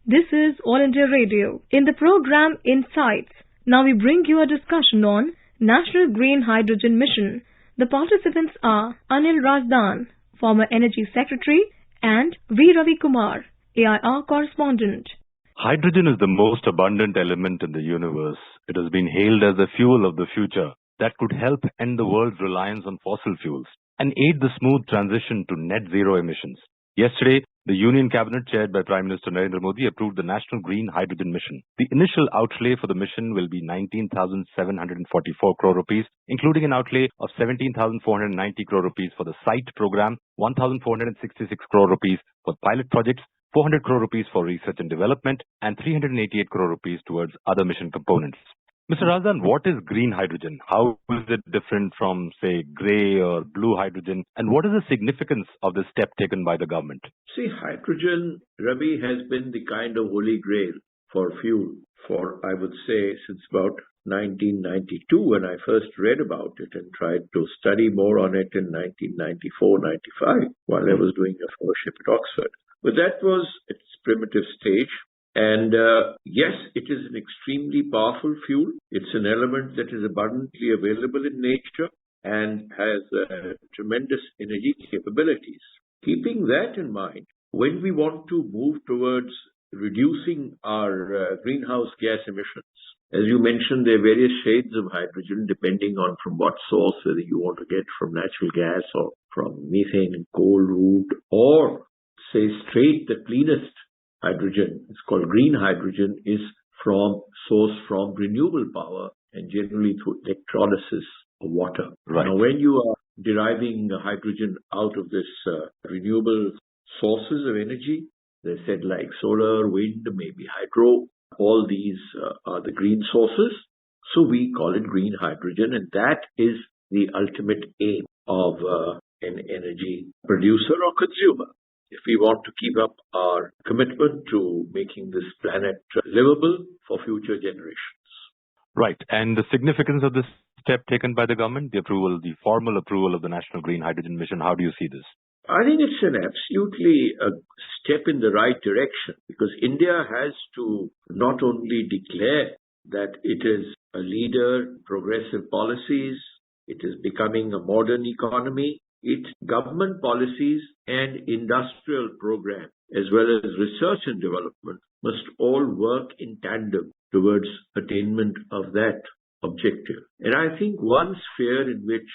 This is All India Radio. In the program Insights, now we bring you a discussion on National Green Hydrogen Mission. The participants are Anil Razdan, former Energy Secretary, and Ravi Kumar, AIR Correspondent. Hydrogen is the most abundant element in the universe. It has been hailed as the fuel of the future that could help end the world's reliance on fossil fuels and aid the smooth transition to net zero emissions. Yesterday, the Union Cabinet, chaired by Prime Minister Narendra Modi, approved the National Green Hydrogen Mission. The initial outlay for the mission will be 19,744 crore rupees, including an outlay of 17,490 crore rupees for the SITE program, 1,466 crore rupees for pilot projects, 400 crore rupees for research and development, and 388 crore rupees towards other mission components. Mr. Razdan, what is green hydrogen? How is it different from, say, grey or blue hydrogen? And what is the significance of this step taken by the government? See, hydrogen, Ravi, has been the kind of holy grail for fuel for, I would say, since about 1992 when I first read about it and tried to study more on it in 1994-95 while I was doing a fellowship at Oxford. But that was its primitive stage. And yes, it is an extremely powerful fuel. It's an element that is abundantly available in nature and has tremendous energy capabilities. Keeping that in mind, when we want to move towards reducing our greenhouse gas emissions, as you mentioned, there are various shades of hydrogen depending on from what source, whether you want to get from natural gas or from methane and coal route, or say straight the cleanest hydrogen, it's called green hydrogen, is sourced from renewable power and generally through electrolysis of water. Right. Now, when you are deriving hydrogen out of this renewable sources of energy, they said like solar, wind, maybe hydro, all these are the green sources. So we call it green hydrogen, and that is the ultimate aim of an energy producer or consumer. If we want to keep up our commitment to making this planet livable for future generations. Right. And the significance of this step taken by the government, the formal approval of the National Green Hydrogen Mission, how do you see this? I think it's an absolutely a step in the right direction because India has to not only declare that it is a leader in progressive policies, it is becoming a modern economy, its government policies and industrial program, as well as research and development, must all work in tandem towards attainment of that objective. And I think one sphere in which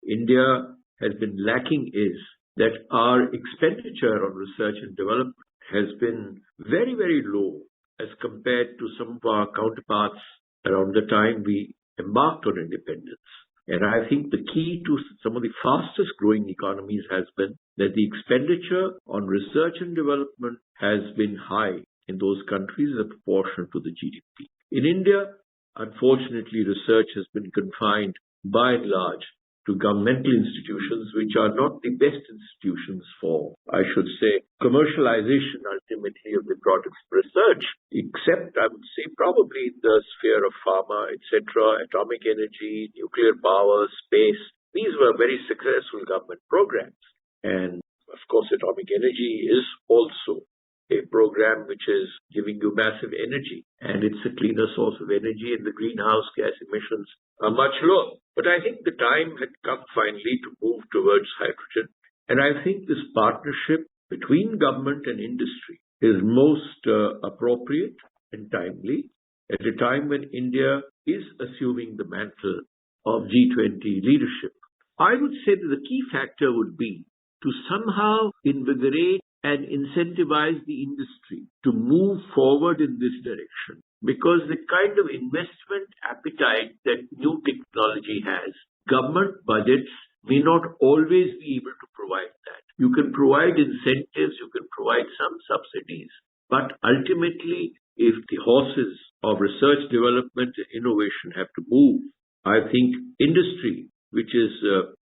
India has been lacking is that our expenditure on research and development has been very, very low as compared to some of our counterparts around the time we embarked on independence. And I think the key to some of the fastest growing economies has been that the expenditure on research and development has been high in those countries as a proportion to the GDP. In India, unfortunately, research has been confined by and large to governmental institutions, which are not the best institutions for, I should say, commercialization ultimately of the products of research, except I would say probably in the sphere of pharma, etc., atomic energy, nuclear power, space. These were very successful government programs. And of course, atomic energy is also a program which is giving you massive energy, and it's a cleaner source of energy, and the greenhouse gas emissions are much lower. But I think the time had come finally to move towards hydrogen, and I think this partnership between government and industry is most appropriate and timely at a time when India is assuming the mantle of G20 leadership. I would say that the key factor would be to somehow invigorate and incentivize the industry to move forward in this direction. Because the kind of investment appetite that new technology has, government budgets may not always be able to provide that. You can provide incentives, you can provide some subsidies, but ultimately, if the horses of research, development, and innovation have to move, I think industry, which is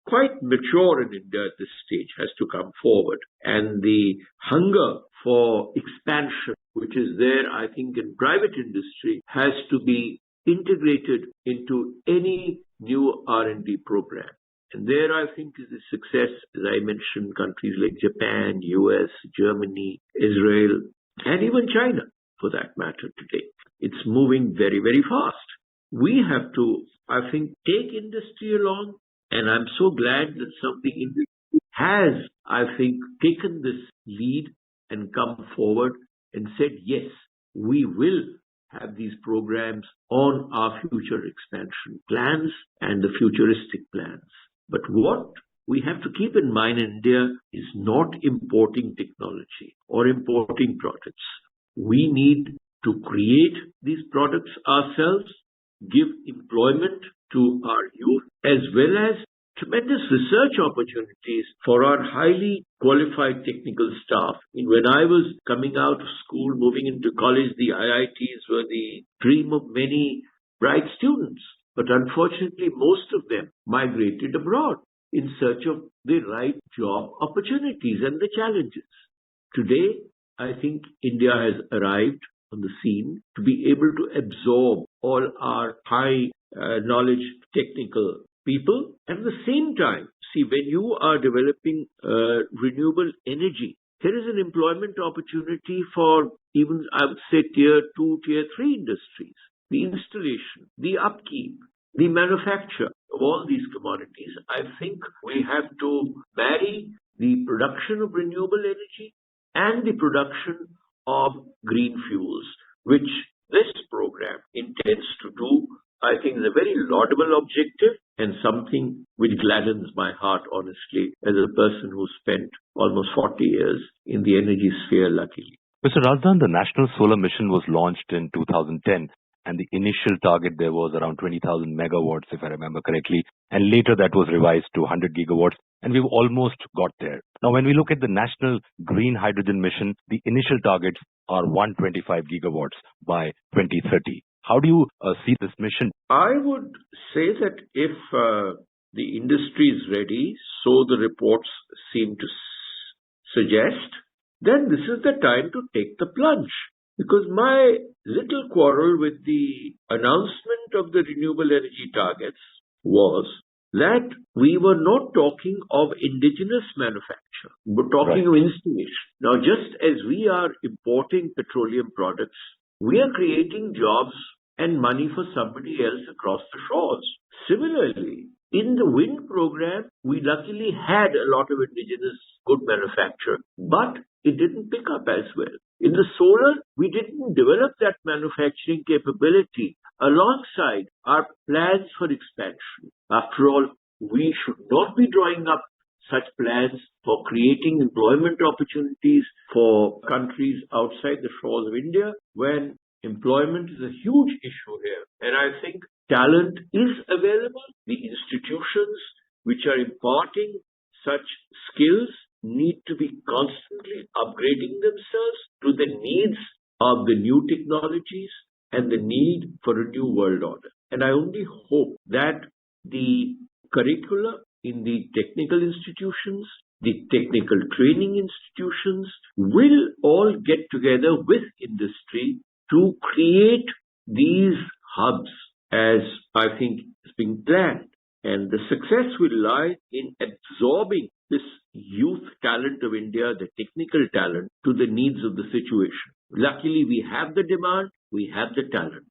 quite mature in India at this stage, has to come forward. And the hunger for expansion, which is there, I think, in private industry, has to be integrated into any new R&D program. And there, I think, is the success, as I mentioned, countries like Japan, US, Germany, Israel, and even China. for that matter today. It's moving very, very fast. We have to, I think, take industry along, and I'm so glad that something industry has, I think, taken this lead and come forward and said, yes, we will have these programs on our future expansion plans and the futuristic plans. But what we have to keep in mind in India is not importing technology or importing products. We need to create these products ourselves, give employment to our youth, as well as tremendous research opportunities for our highly qualified technical staff. When I was coming out of school, moving into college, the IITs were the dream of many bright students. But unfortunately, most of them migrated abroad in search of the right job opportunities and the challenges. Today, I think India has arrived on the scene to be able to absorb all our high knowledge technical people. At the same time, see, when you are developing renewable energy, there is an employment opportunity for even, I would say, tier 2, tier 3 industries. The installation, the upkeep, the manufacture of all these commodities. I think we have to marry the production of renewable energy and the production of green fuels, which this program intends to do. I think is a very laudable objective and something which gladdens my heart, honestly, as a person who spent almost 40 years in the energy sphere, luckily. Mr. Razdan, the National Solar Mission was launched in 2010, and the initial target there was around 20,000 megawatts, if I remember correctly, and later that was revised to 100 gigawatts, and we've almost got there. Now, when we look at the National Green Hydrogen Mission, the initial targets are 125 gigawatts by 2030. How do you see this mission? I would say that if the industry is ready, so the reports seem to suggest, then this is the time to take the plunge. Because my little quarrel with the announcement of the renewable energy targets was that we were not talking of indigenous manufacture, but talking of installation. Now, just as we are importing petroleum products, we are creating jobs and money for somebody else across the shores. Similarly, in the wind program, we luckily had a lot of indigenous good manufacture, but it didn't pick up as well. In the solar, we didn't develop that manufacturing capability alongside our plans for expansion. After all, we should not be drawing up such plans for creating employment opportunities for countries outside the shores of India when employment is a huge issue here. And I think talent is available. The institutions which are imparting such skills need to be constantly upgrading themselves to the needs of the new technologies and the need for a new world order. And I only hope that the curricula in the technical institutions, the technical training institutions will all get together with industry to create these hubs as I think is being planned. And the success will lie in absorbing this youth talent of India, the technical talent, to the needs of the situation. Luckily, we have the demand, we have the talent.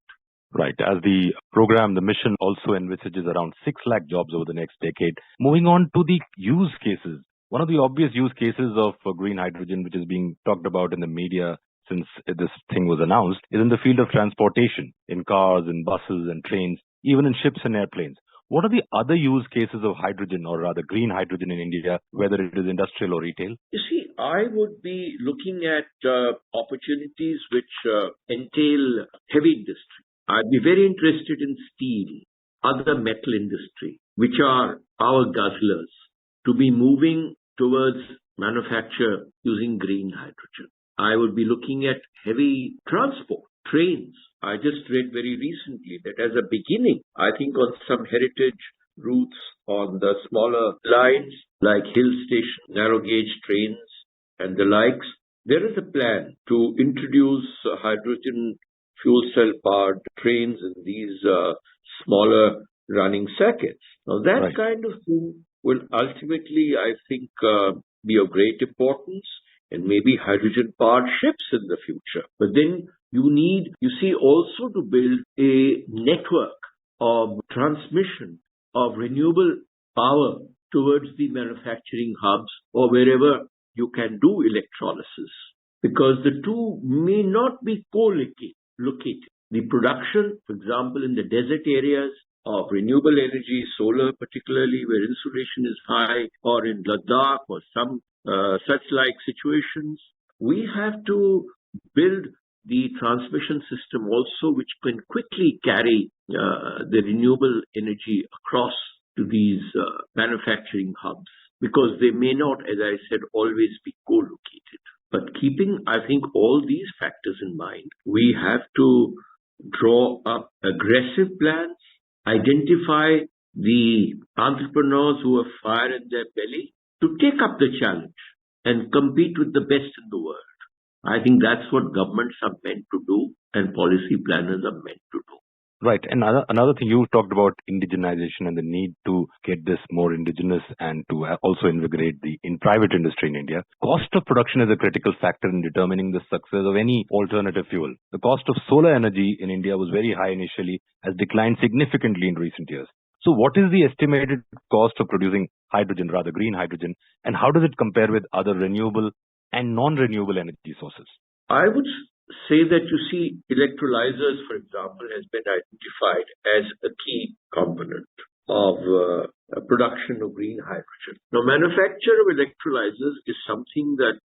Right. As the program, the mission also envisages around 6 lakh jobs over the next decade. Moving on to the use cases. One of the obvious use cases of green hydrogen, which is being talked about in the media since this thing was announced, is in the field of transportation, in cars, in buses and trains, even in ships and airplanes. What are the other use cases of hydrogen, or rather green hydrogen in India, whether it is industrial or retail? You see, I would be looking at opportunities which entail heavy industry. I'd be very interested in steel, other metal industry, which are our guzzlers, to be moving towards manufacture using green hydrogen. I would be looking at heavy transport, trains. I just read very recently that as a beginning, I think on some heritage routes on the smaller lines like hill station, narrow gauge trains and the likes, there is a plan to introduce hydrogen fuel cell powered trains in these smaller running circuits. Now that kind of thing will ultimately, I think, be of great importance, and maybe hydrogen powered ships in the future. But then You need, also to build a network of transmission of renewable power towards the manufacturing hubs or wherever you can do electrolysis, because the two may not be co-located. The production, for example, in the desert areas of renewable energy, solar particularly, where insolation is high, or in Ladakh or some such like situations, we have to build the transmission system also, which can quickly carry the renewable energy across to these manufacturing hubs, because they may not, as I said, always be co-located. But keeping, I think, all these factors in mind, we have to draw up aggressive plans, identify the entrepreneurs who have fire in their belly to take up the challenge and compete with the best in the world. I think that's what governments are meant to do and policy planners are meant to do. Right. And another thing, you talked about indigenization and the need to get this more indigenous and to also invigorate in private industry in India. Cost of production is a critical factor in determining the success of any alternative fuel. The cost of solar energy in India was very high initially, has declined significantly in recent years. So what is the estimated cost of producing hydrogen, rather green hydrogen, and how does it compare with other renewable and non-renewable energy sources? I would say that, electrolyzers, for example, has been identified as a key component of production of green hydrogen. Now, manufacture of electrolyzers is something that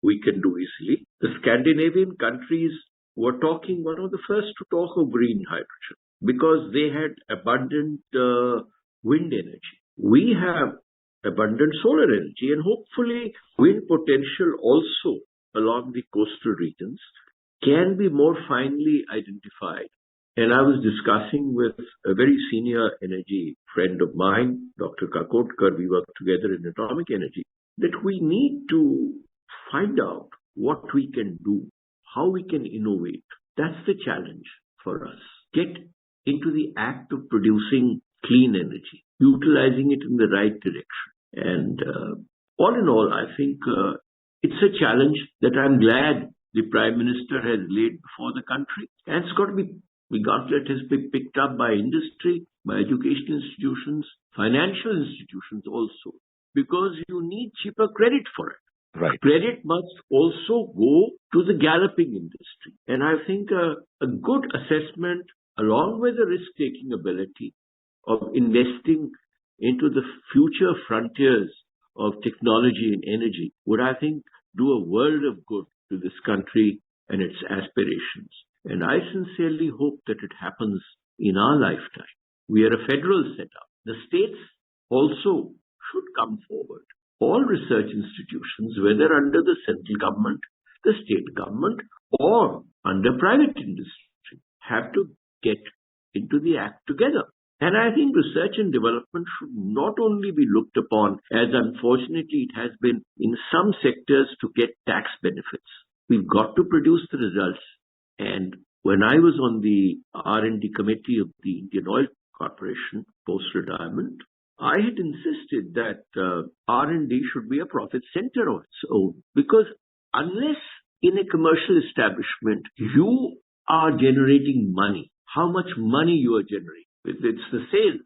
we can do easily. The Scandinavian countries were one of the first to talk of green hydrogen because they had abundant wind energy. We have abundant solar energy and hopefully wind potential also along the coastal regions can be more finely identified. And I was discussing with a very senior energy friend of mine, Dr. Kakotkar, we work together in atomic energy, that we need to find out what we can do, how we can innovate. That's the challenge for us. Get into the act of producing clean energy, utilizing it in the right direction. And all in all, I think it's a challenge that I'm glad the Prime Minister has laid before the country. And it's got to be, regardless, it has been picked up by industry, by education institutions, financial institutions also, because you need cheaper credit for it. Right. Credit must also go to the galloping industry. And I think a good assessment, along with the risk-taking ability of investing into the future frontiers of technology and energy, would, I think, do a world of good to this country and its aspirations. And I sincerely hope that it happens in our lifetime. We are a federal setup. The states also should come forward. All research institutions, whether under the central government, the state government, or under private industry, have to get into the act together. And I think research and development should not only be looked upon, as unfortunately it has been in some sectors, to get tax benefits. We've got to produce the results. And when I was on the R&D committee of the Indian Oil Corporation post-retirement, I had insisted that R&D should be a profit center of its own. Because unless in a commercial establishment you are generating money, how much money you are generating, if it's the sales,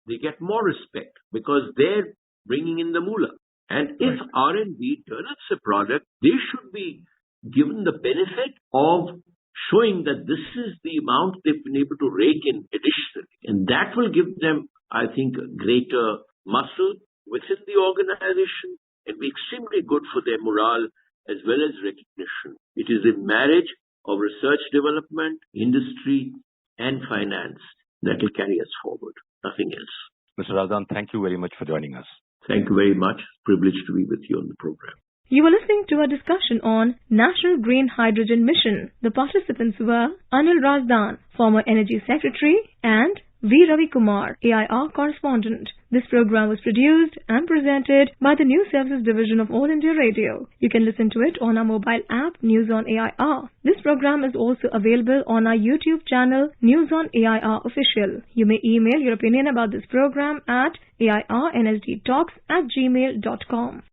they get more respect because they're bringing in the moolah. And if R&D develops a product, they should be given the benefit of showing that this is the amount they've been able to rake in additionally. And that will give them, I think, a greater muscle within the organization and be extremely good for their morale as well as recognition. It is a marriage of research development, industry, and finance that will carry us forward. Nothing else. Mr. Razdan, thank you very much for joining us. Thank you very much. Privileged to be with you on the program. You were listening to a discussion on National Green Hydrogen Mission. The participants were Anil Razdan, former Energy Secretary, and Ravi Kumar, AIR Correspondent. This program was produced and presented by the News Services Division of All India Radio. You can listen to it on our mobile app, News on AIR. This program is also available on our YouTube channel, News on AIR Official. You may email your opinion about this program at airnsdtalks@gmail.com.